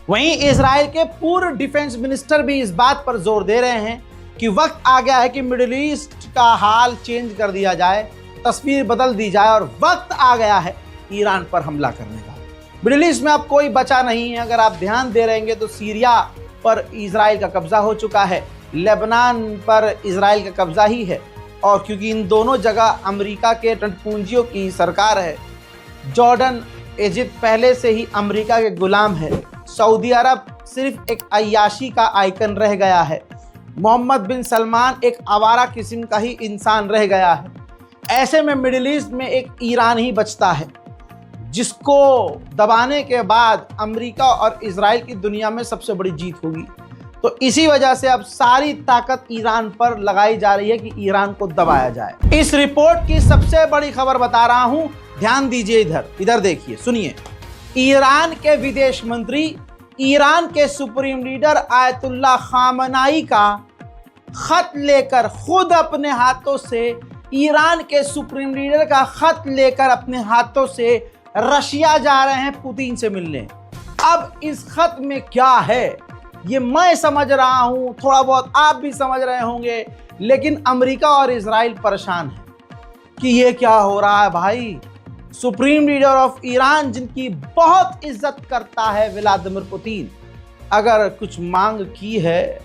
वहीं इजराइल के पूर्व डिफेंस मिनिस्टर भी इस बात पर जोर दे रहे हैं कि वक्त आ गया है कि मिडिल ईस्ट का हाल चेंज कर दिया जाए, तस्वीर बदल दी जाए और वक्त आ गया है ईरान पर हमला करने का। मिडिल ईस्ट में अब कोई बचा नहीं है। अगर आप ध्यान दे रहेंगे तो सीरिया पर इजराइल का कब्जा हो चुका है, लेबनान पर इजराइल का कब्जा ही है, और क्योंकि इन दोनों जगह अमेरिका के टंटपूंजियों की सरकार है। जॉर्डन, इजिप्ट पहले से ही अमेरिका के गुलाम है। सऊदी अरब सिर्फ एक अय्याशी का आइकन रह गया है। मोहम्मद बिन सलमान एक आवारा किस्म का ही इंसान रह गया है। ऐसे में मिडिल ईस्ट में एक ईरान ही बचता है, जिसको दबाने के बाद अमेरिका और इजराइल की दुनिया में सबसे बड़ी जीत होगी। तो इसी वजह से अब सारी ताकत ईरान पर लगाई जा रही है कि ईरान को दबाया जाए। इस रिपोर्ट की सबसे बड़ी खबर बता रहा हूं, ध्यान दीजिए, इधर देखिए, सुनिए। ईरान के विदेश मंत्री ईरान के सुप्रीम लीडर आयतुल्लाह खामनाई का खत लेकर, खुद अपने हाथों से ईरान के सुप्रीम लीडर का खत लेकर अपने हाथों से रशिया जा रहे हैं पुतिन से मिलने। अब इस खत में क्या है ये मैं समझ रहा हूं, थोड़ा बहुत आप भी समझ रहे होंगे, लेकिन अमेरिका और इजराइल परेशान है कि ये क्या हो रहा है भाई। सुप्रीम लीडर ऑफ ईरान, जिनकी बहुत इज्जत करता है व्लादिमीर पुतिन, अगर कुछ मांग की है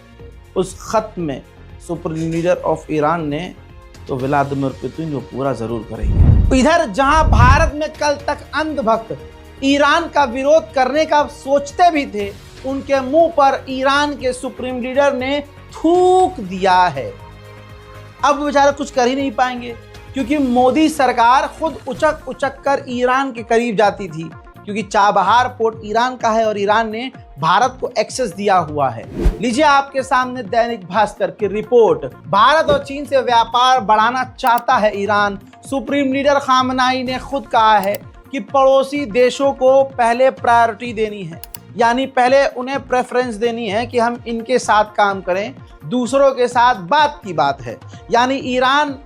उस खत में सुप्रीम लीडर ऑफ ईरान ने, तो व्लादिमीर पुतिन वो पूरा जरूर करेंगे। इधर जहां भारत में कल तक अंधभक्त ईरान का विरोध करने का सोचते भी थे, उनके मुंह पर ईरान के सुप्रीम लीडर ने थूक दिया है। अब बेचारे कुछ कर ही नहीं पाएंगे, क्योंकि मोदी सरकार खुद उचक कर ईरान के करीब जाती थी, क्योंकि चाबहार पोर्ट ईरान का है और ईरान ने भारत को एक्सेस दिया हुआ है। लीजिए आपके सामने दैनिक भास्कर की रिपोर्ट। भारत और चीन से व्यापार बढ़ाना चाहता है ईरान। सुप्रीम लीडर खामनाई ने खुद कहा है कि पड़ोसी देशों को पहले प्रायोरिटी देनी है, यानी पहले उन्हें प्रेफरेंस देनी है कि हम इनके साथ काम करें, दूसरों के साथ बात की बात है। यानी ईरान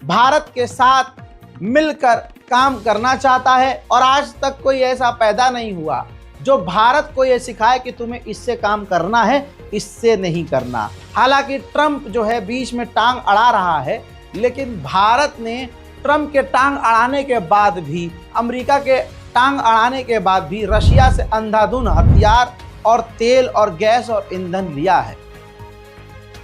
भारत के साथ मिलकर काम करना चाहता है, और आज तक कोई ऐसा पैदा नहीं हुआ जो भारत को यह सिखाए कि तुम्हें इससे काम करना है, इससे नहीं करना। हालांकि ट्रंप जो है बीच में टांग अड़ा रहा है, लेकिन भारत ने ट्रंप के टांग अड़ाने के बाद भी, अमेरिका के टांग अड़ाने के बाद भी रशिया से अंधाधुंध हथियार और तेल और गैस और ईंधन लिया है।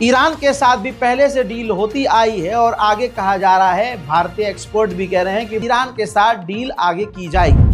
ईरान के साथ भी पहले से डील होती आई है और आगे कहा जा रहा है, भारतीय एक्सपर्ट भी कह रहे हैं कि ईरान के साथ डील आगे की जाएगी।